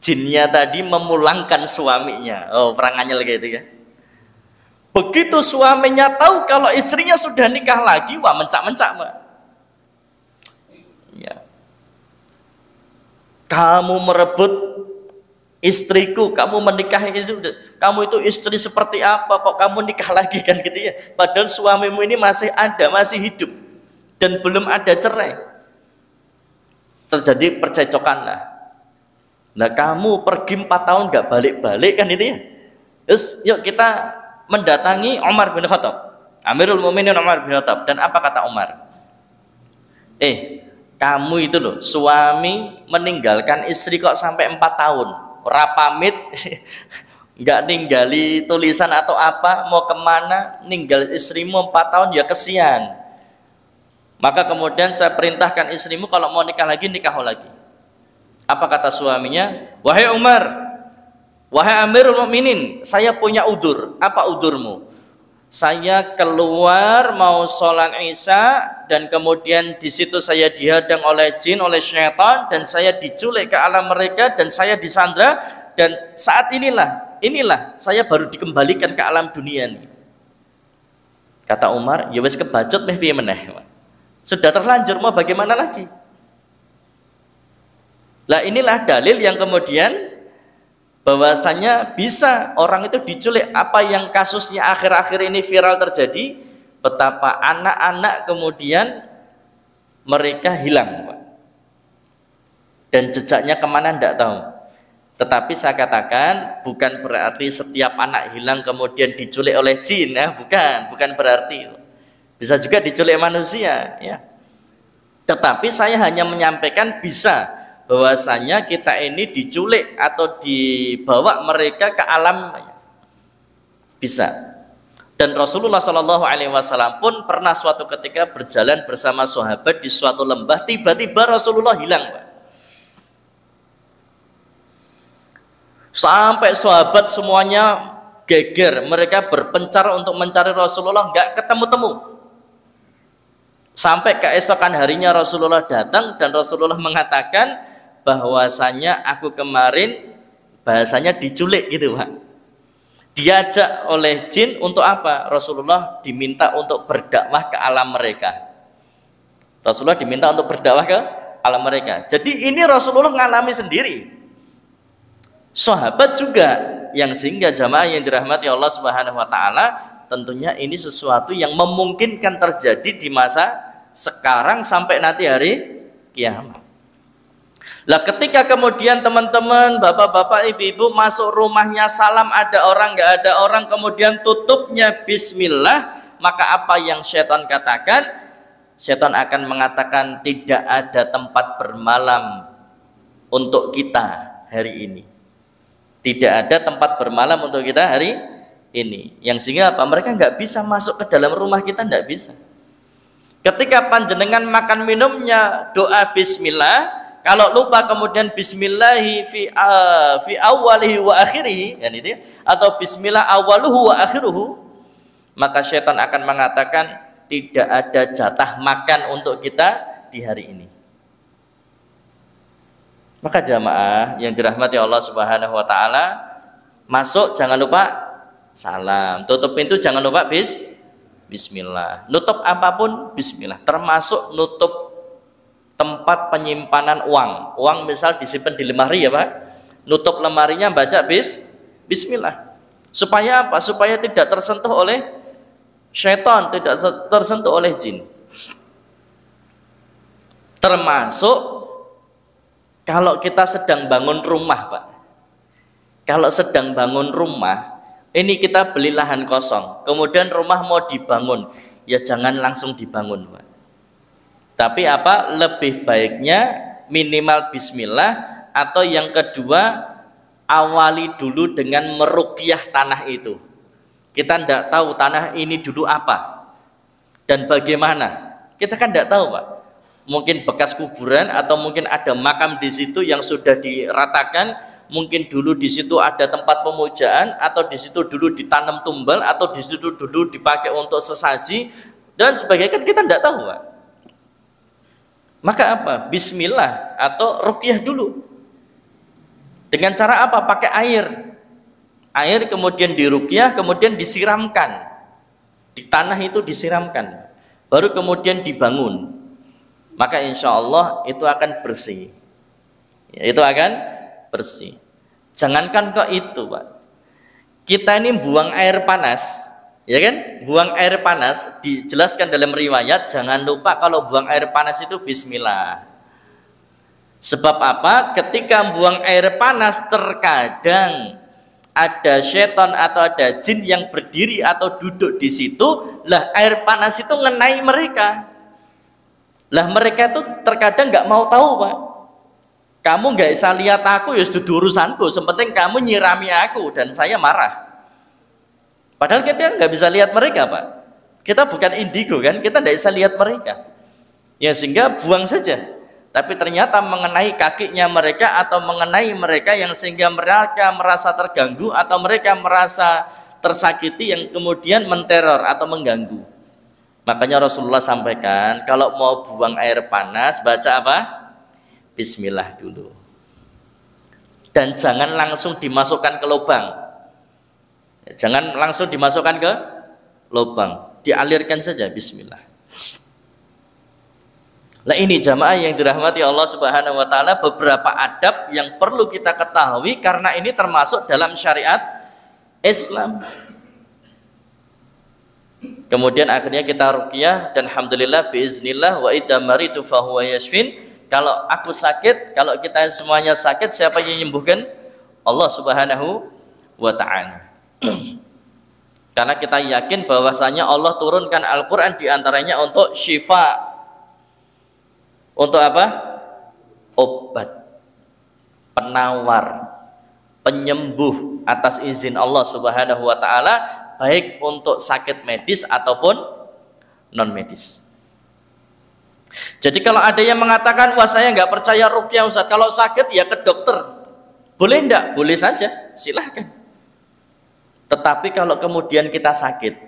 Jinnya tadi memulangkan suaminya. Oh, perangannya lagi itu ya. Begitu suaminya tahu kalau istrinya sudah nikah lagi, wah mencak-mencak, Mbak. Ya. Kamu merebut istriku, kamu menikahi istri, kamu itu istri seperti apa kok kamu nikah lagi, kan gitu ya. Padahal suamimu ini masih ada, masih hidup dan belum ada cerai. Terjadi percecokan lah. Nah, kamu pergi 4 tahun nggak balik-balik, kan itu ya. Terus yuk kita mendatangi Umar bin Khattab, Amirul Mukminin Umar bin Khattab. Dan apa kata Umar? Kamu itu loh, suami meninggalkan istri kok sampai 4 tahun, ora pamit, nggak ninggali tulisan atau apa, mau kemana, ninggal istrimu 4 tahun, ya kesian. Maka kemudian saya perintahkan istrimu kalau mau nikah lagi, nikah lagi. Apa kata suaminya? Wahai Umar, wahai Amirul Mukminin, saya punya udur. Apa udurmu? Saya keluar mau sholat Isya, dan kemudian di situ saya dihadang oleh jin, oleh syaitan, dan saya diculik ke alam mereka, dan saya disandra, dan saat inilah saya baru dikembalikan ke alam dunia ini. Kata Umar, ya wis kebacut meh piye meneh. Sudah terlanjur, mau bagaimana lagi? Lah inilah dalil yang kemudian bahwasanya bisa orang itu diculik. Apa yang kasusnya akhir-akhir ini viral terjadi, betapa anak-anak kemudian mereka hilang, Pak. Dan jejaknya kemana tidak tahu. Tetapi saya katakan bukan berarti setiap anak hilang kemudian diculik oleh jin, ya, bukan berarti. Bisa juga diculik manusia, ya. Tetapi saya hanya menyampaikan bisa bahwasanya kita ini diculik atau dibawa mereka ke alam, bisa. Dan Rasulullah Shallallahu Alaihi Wasallam pun pernah suatu ketika berjalan bersama sahabat di suatu lembah, tiba-tiba Rasulullah hilang, Pak. Sampai sahabat semuanya geger, mereka berpencar untuk mencari Rasulullah, nggak ketemu-temu. Sampai keesokan harinya Rasulullah datang dan Rasulullah mengatakan bahwasanya aku kemarin bahasanya diculik gitu, Pak. Diajak oleh jin untuk apa? Rasulullah diminta untuk berdakwah ke alam mereka. Rasulullah diminta untuk berdakwah ke alam mereka. Jadi ini Rasulullah ngalami sendiri. Sahabat juga, yang sehingga jamaah yang dirahmati Allah Subhanahu wa taala, tentunya ini sesuatu yang memungkinkan terjadi di masa sekarang sampai nanti hari kiamat. Lah ketika kemudian teman-teman, bapak-bapak, ibu-ibu masuk rumahnya, salam ada orang, nggak ada orang, kemudian tutupnya bismillah, maka apa yang syaitan katakan? Syaitan akan mengatakan tidak ada tempat bermalam untuk kita hari ini. Tidak ada tempat bermalam untuk kita hari ini. Yang sehingga apa? Mereka nggak bisa masuk ke dalam rumah kita, nggak bisa. Ketika panjenengan makan minumnya doa bismillah, kalau lupa kemudian bismillahi fi awalihi wa akhirihi, kan itu, atau bismillah awaluhu wa akhiruhu, maka syaitan akan mengatakan tidak ada jatah makan untuk kita di hari ini. Maka jamaah yang dirahmati Allah Subhanahu wa taala, masuk jangan lupa salam, tutup pintu jangan lupa bismillah, nutup apapun bismillah, termasuk nutup tempat penyimpanan uang misal disimpan di lemari, ya Pak, nutup lemarinya baca bismillah. Supaya apa? Supaya tidak tersentuh oleh syaitan, tidak tersentuh oleh jin. Termasuk kalau kita sedang bangun rumah, Pak. Kalau sedang bangun rumah, ini kita beli lahan kosong, kemudian rumah mau dibangun, ya jangan langsung dibangun, Pak. Tapi apa? Lebih baiknya minimal bismillah, atau yang kedua awali dulu dengan meruqyah tanah itu. Kita tidak tahu tanah ini dulu apa dan bagaimana. Kita kan tidak tahu, Pak. Mungkin bekas kuburan atau mungkin ada makam di situ yang sudah diratakan, mungkin dulu di situ ada tempat pemujaan, atau di situ dulu ditanam tumbal, atau di situ dulu dipakai untuk sesaji dan sebagainya, kan kita tidak tahu, Pak. Maka apa? Bismillah atau ruqyah dulu. Dengan cara apa? Pakai air. Air kemudian diruqyah, kemudian disiramkan. Di tanah itu disiramkan. Baru kemudian dibangun. Maka insya Allah itu akan bersih. Ya, itu akan bersih. Jangankan kok itu, Pak. Kita ini buang air panas, ya kan? Buang air panas, dijelaskan dalam riwayat, jangan lupa kalau buang air panas itu bismillah. Sebab apa? Ketika buang air panas, terkadang ada setan atau ada jin yang berdiri atau duduk di situ, lah air panas itu ngenai mereka. Lah mereka itu terkadang nggak mau tahu, Pak. Kamu nggak bisa lihat aku, ya sudah urusanku. Sepenting kamu nyirami aku dan saya marah. Padahal kita nggak bisa lihat mereka, Pak. Kita bukan indigo kan, kita nggak bisa lihat mereka. Ya sehingga buang saja. Tapi ternyata mengenai kakinya mereka atau mengenai mereka yang sehingga mereka merasa terganggu atau mereka merasa tersakiti yang kemudian menteror atau mengganggu. Makanya Rasulullah sampaikan kalau mau buang air panas baca apa? Bismillah dulu. Dan jangan langsung dimasukkan ke lubang. Jangan langsung dimasukkan ke lubang, dialirkan saja bismillah. Nah ini jamaah yang dirahmati Allah Subhanahu wa taala, beberapa adab yang perlu kita ketahui karena ini termasuk dalam syariat Islam. Kemudian akhirnya kita ruqyah dan alhamdulillah biiznillah wa idza maritu fahuwa yashfin. Kalau aku sakit, kalau kita semuanya sakit, siapa yang menyembuhkan? Allah Subhanahu wa taala. Karena kita yakin bahwasanya Allah turunkan Al-Qur'an diantaranya untuk syifa. Untuk apa? Obat, penawar, penyembuh atas izin Allah Subhanahu wa taala, baik untuk sakit medis ataupun non medis. Jadi kalau ada yang mengatakan, wah saya nggak percaya ruqyah Ustaz, kalau sakit ya ke dokter, boleh enggak? Boleh saja, silahkan. Tetapi kalau kemudian kita sakit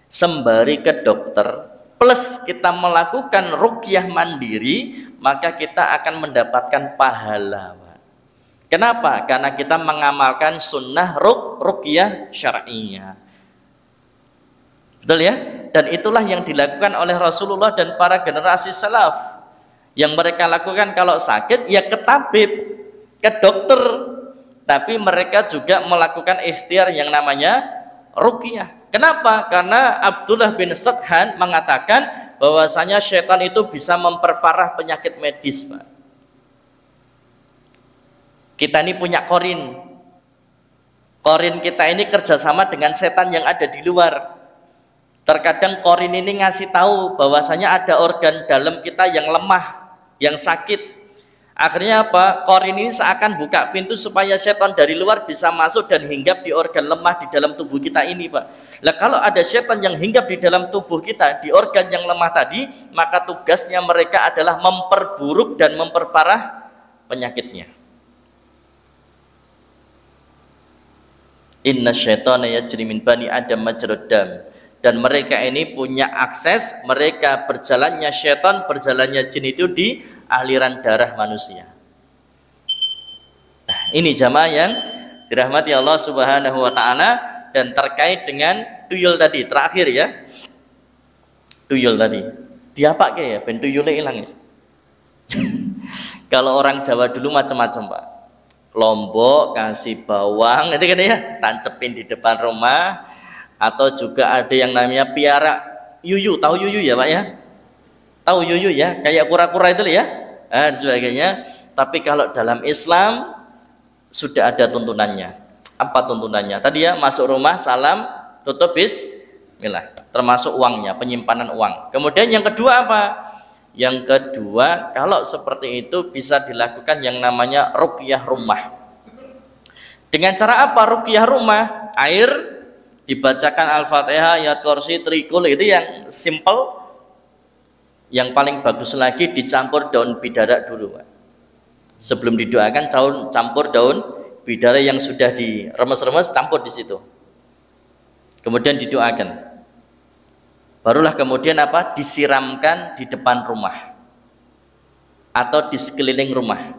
sembari ke dokter plus kita melakukan ruqyah mandiri, maka kita akan mendapatkan pahala. Kenapa? Karena kita mengamalkan sunnah ruqyah syar'iyyah. Betul ya? Dan itulah yang dilakukan oleh Rasulullah dan para generasi salaf. Yang mereka lakukan kalau sakit ya ke tabib, ke dokter. Tapi mereka juga melakukan ikhtiar yang namanya ruqyah. Kenapa? Karena Abdullah bin Sadhan mengatakan bahwasanya syaitan itu bisa memperparah penyakit medis, Pak. Kita ini punya korin. Korin kita ini kerjasama dengan setan yang ada di luar. Terkadang korin ini ngasih tahu bahwasanya ada organ dalam kita yang lemah, yang sakit. Akhirnya apa? Korin ini seakan buka pintu supaya setan dari luar bisa masuk dan hinggap di organ lemah di dalam tubuh kita ini, Pak. Lah kalau ada setan yang hinggap di dalam tubuh kita, di organ yang lemah tadi, maka tugasnya mereka adalah memperburuk dan memperparah penyakitnya. Inna syaitana yajri min bani Adam majrad dam. Dan mereka ini punya akses, mereka berjalannya syaitan, berjalannya jin itu di aliran darah manusia. Nah, ini jamaah yang dirahmati Allah Subhanahu wa taala. Dan terkait dengan tuyul tadi, terakhir ya. Tuyul tadi. Diapa ya ben tuyule ilang ya. Kalau orang Jawa dulu macam-macam, Pak. Lombok kasih bawang, itu kan ya, tancepin di depan rumah. Atau juga ada yang namanya piara yuyu, tahu yuyu ya Pak ya? Tahu yuyu ya, kayak kura-kura itu ya, dan sebagainya. Tapi kalau dalam Islam sudah ada tuntunannya. Apa tuntunannya? Tadi ya, masuk rumah, salam, tutup bismillah, termasuk uangnya, penyimpanan uang. Kemudian yang kedua apa? Yang kedua, kalau seperti itu bisa dilakukan yang namanya ruqyah rumah. Dengan cara apa ruqyah rumah? Air dibacakan Al-Fatihah, ayat kursi, trikul, itu yang simple. Yang paling bagus lagi dicampur daun bidara dulu, Pak. Sebelum didoakan campur daun bidara yang sudah diremes-remes, campur di situ. Kemudian didoakan. Barulah kemudian apa? Disiramkan di depan rumah atau di sekeliling rumah.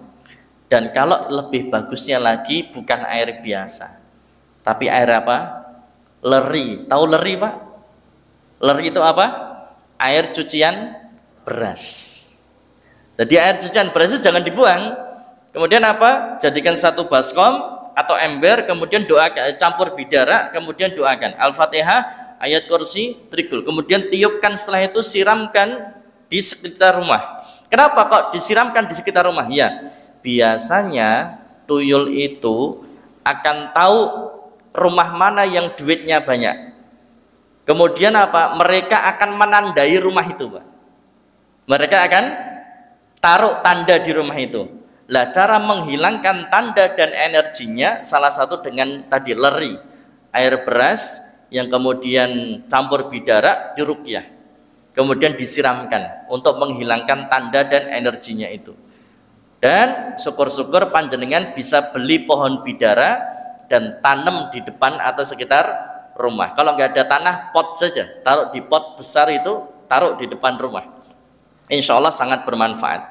Dan kalau lebih bagusnya lagi bukan air biasa, tapi air apa? Leri. Tahu leri, Pak? Leri itu apa? Air cucian beras. Jadi air cucian beras itu jangan dibuang. Kemudian apa? Jadikan satu baskom atau ember, kemudian doakan, campur bidara, kemudian doakan Al-Fatihah, ayat kursi, trikul. Kemudian tiupkan, setelah itu siramkan di sekitar rumah. Kenapa kok disiramkan di sekitar rumah? Ya, biasanya tuyul itu akan tahu rumah mana yang duitnya banyak. Kemudian apa? Mereka akan menandai rumah itu, Pak. Mereka akan taruh tanda di rumah itu. Lah, cara menghilangkan tanda dan energinya salah satu dengan tadi leri, air beras yang kemudian campur bidara diruqyah. Kemudian disiramkan untuk menghilangkan tanda dan energinya itu. Dan syukur-syukur panjenengan bisa beli pohon bidara dan tanam di depan atau sekitar rumah. Kalau nggak ada tanah, pot saja, taruh di pot besar itu, taruh di depan rumah. Insya Allah sangat bermanfaat.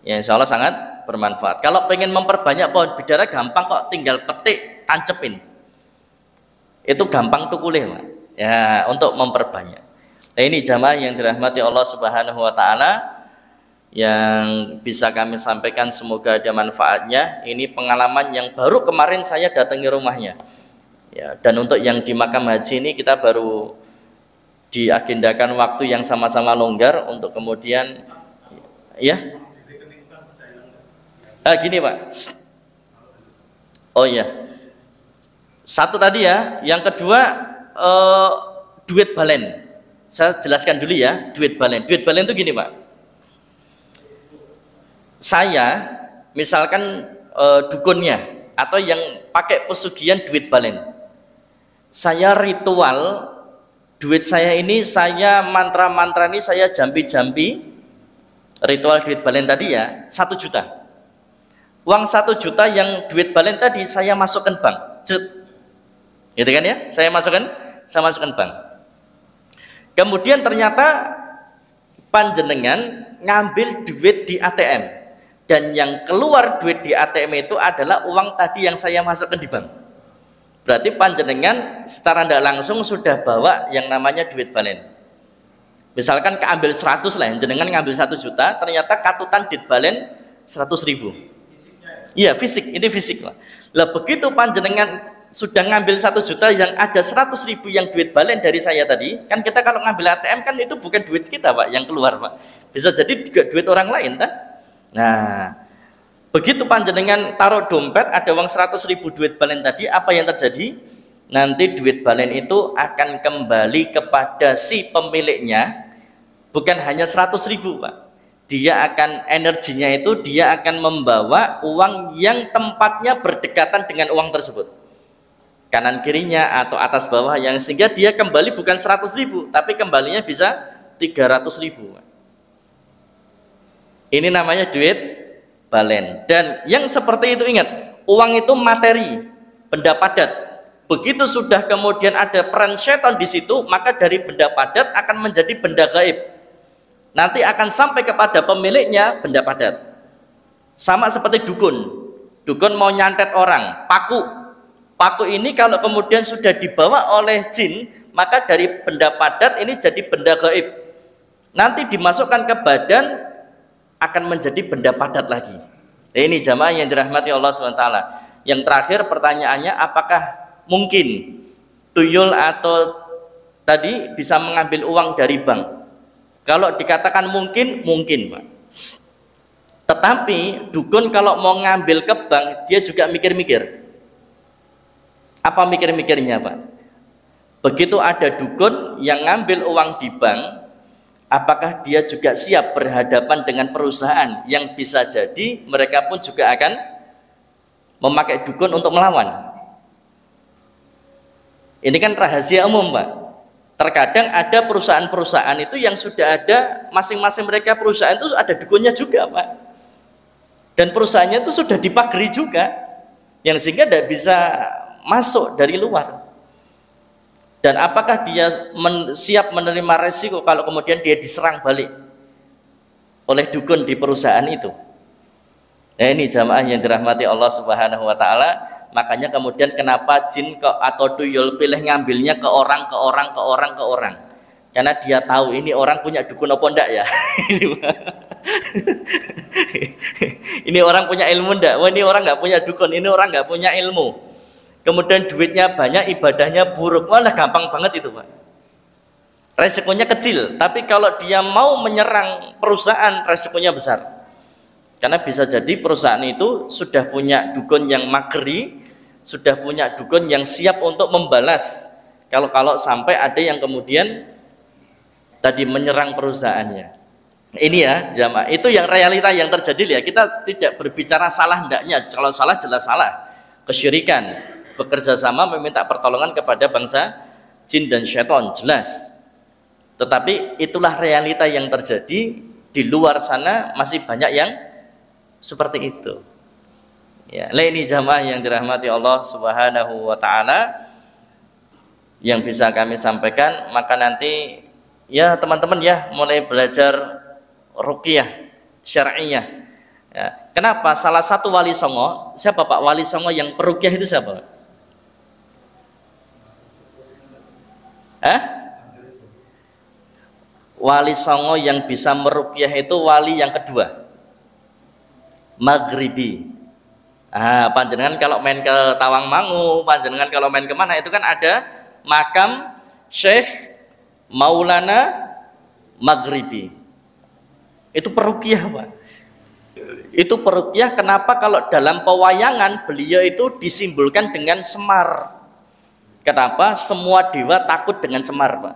Ya, insya Allah sangat bermanfaat. Kalau pengen memperbanyak pohon bidara gampang kok, tinggal petik, tancepin. Itu gampang tukulih, Pak. Ya, untuk memperbanyak. Nah, ini jamaah yang dirahmati Allah Subhanahu wa taala. yang bisa kami sampaikan, semoga ada manfaatnya. Ini pengalaman yang baru kemarin saya datangi rumahnya ya, dan untuk yang di makam haji ini kita baru diagendakan waktu yang sama-sama longgar untuk kemudian ya gini Pak. Oh iya, satu tadi ya, yang kedua duit balen. Saya jelaskan dulu ya, duit balen. Duit balen itu gini Pak, saya misalkan dukunnya atau yang pakai pesugihan duit balen, saya ritual duit saya ini, saya mantra-mantra ini, saya jampi-jampi ritual duit balen tadi ya, 1 juta. Uang 1 juta yang duit balen tadi saya masukkan bank, gitu kan ya, saya masukkan bank. Kemudian ternyata panjenengan ngambil duit di ATM, dan yang keluar duit di ATM itu adalah uang tadi yang saya masukkan di bank. Berarti panjenengan secara tidak langsung sudah bawa yang namanya duit balen. Misalkan keambil 100 lah, jenengan ngambil 1 juta, ternyata katutan duit balen 100.000. Iya fisik, ini fisik lah. Lah begitu panjenengan sudah ngambil 1 juta yang ada 100.000 yang duit balen dari saya tadi, kan kita kalau ngambil ATM kan itu bukan duit kita Pak yang keluar Pak, bisa jadi juga duit orang lain kan. Nah begitu panjenengan taruh dompet ada uang 100.000 duit balen tadi, apa yang terjadi? Nanti duit balen itu akan kembali kepada si pemiliknya, bukan hanya 100.000 Pak. Dia akan, energinya itu dia akan membawa uang yang tempatnya berdekatan dengan uang tersebut, kanan kirinya atau atas bawah, yang sehingga dia kembali bukan 100.000 tapi kembalinya bisa 300.000. Ini namanya duit balen. Dan yang seperti itu ingat, uang itu materi, benda padat. Begitu sudah kemudian ada peran setan di situ, maka dari benda padat akan menjadi benda gaib. Nanti akan sampai kepada pemiliknya benda padat. Sama seperti dukun. Dukun mau nyantet orang, paku. Paku ini kalau kemudian sudah dibawa oleh jin, maka dari benda padat ini jadi benda gaib. Nanti dimasukkan ke badan akan menjadi benda padat lagi. Ini jamaah yang dirahmati Allah SWT. Yang terakhir pertanyaannya, apakah mungkin tuyul atau tadi bisa mengambil uang dari bank? Kalau dikatakan mungkin, mungkin Pak. Tetapi dukun kalau mau ngambil ke bank, dia juga mikir-mikir. Apa mikir-mikirnya Pak? Begitu ada dukun yang ngambil uang di bank, apakah dia juga siap berhadapan dengan perusahaan yang bisa jadi mereka pun juga akan memakai dukun untuk melawan? Ini kan rahasia umum Pak. Terkadang ada perusahaan-perusahaan itu yang sudah ada, masing-masing mereka perusahaan itu ada dukunnya juga Pak. Dan perusahaannya itu sudah dipagari juga, yang sehingga tidak bisa masuk dari luar. Dan apakah dia siap menerima resiko kalau kemudian dia diserang balik oleh dukun di perusahaan itu? Nah ini jamaah yang dirahmati Allah Subhanahu wa Ta'ala. Makanya kemudian kenapa jin atau tuyul pilih ngambilnya ke orang, karena dia tahu ini orang punya dukun apa enggak ya. Ini orang punya ilmu enggak? Wah ini orang nggak punya dukun, ini orang nggak punya ilmu. Kemudian duitnya banyak, ibadahnya buruk, malah gampang banget itu Pak. Resikonya kecil, tapi kalau dia mau menyerang perusahaan, resikonya besar. Karena bisa jadi perusahaan itu sudah punya dukun yang mageri, sudah punya dukun yang siap untuk membalas kalau sampai ada yang kemudian tadi menyerang perusahaannya. Ini ya jamaah, itu yang realita yang terjadi ya. Kita tidak berbicara salah hendaknya, kalau salah jelas salah, kesyirikan, bekerja sama meminta pertolongan kepada bangsa jin dan syaitan, jelas. Tetapi itulah realita yang terjadi. Di luar sana masih banyak yang seperti itu ya. Ini jamaah yang dirahmati Allah Subhanahu wa Ta'ala yang bisa kami sampaikan. Maka nanti ya teman-teman ya mulai belajar ruqyah syar'iyah ya. Kenapa? Salah satu wali songo, siapa Pak wali songo yang peruqyah itu siapa? wali songo yang bisa meruqyah itu wali yang kedua, Maghribi. Panjenengan kalau main ke Tawangmangu, panjenengan kalau main kemana itu kan ada makam Syekh Maulana Maghribi. Itu peruqyah, Pak. Itu peruqyah. Kenapa? Kalau dalam pewayangan beliau itu disimbolkan dengan semar. Kenapa? Semua dewa takut dengan semar, Pak.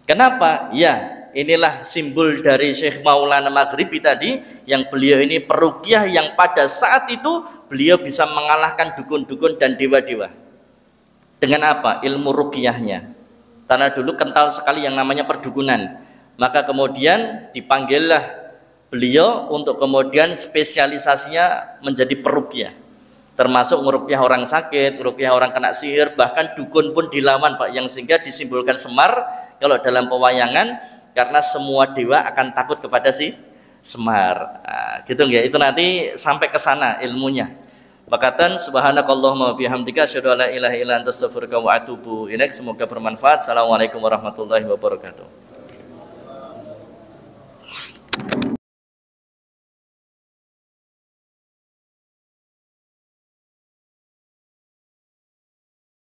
Kenapa? Ya, inilah simbol dari Syekh Maulana Maghribi tadi, yang beliau ini peruqyah yang pada saat itu beliau bisa mengalahkan dukun-dukun dan dewa-dewa. Dengan apa? Ilmu ruqyahnya. Karena dulu kental sekali yang namanya perdukunan. Maka kemudian dipanggillah beliau untuk kemudian spesialisasinya menjadi peruqyah. Termasuk meruqyah orang sakit, meruqyah orang kena sihir, bahkan dukun pun dilawan, Pak, yang sehingga disimbolkan semar kalau dalam pewayangan, karena semua dewa akan takut kepada si semar. Gitu nggak? Itu nanti sampai ke sana ilmunya. Makatan subhanakallahumma wa bihamdika asyhadu an la ilaha illa anta astaghfiruka wa atubu ilaik. Semoga bermanfaat. Assalamualaikum warahmatullahi wabarakatuh.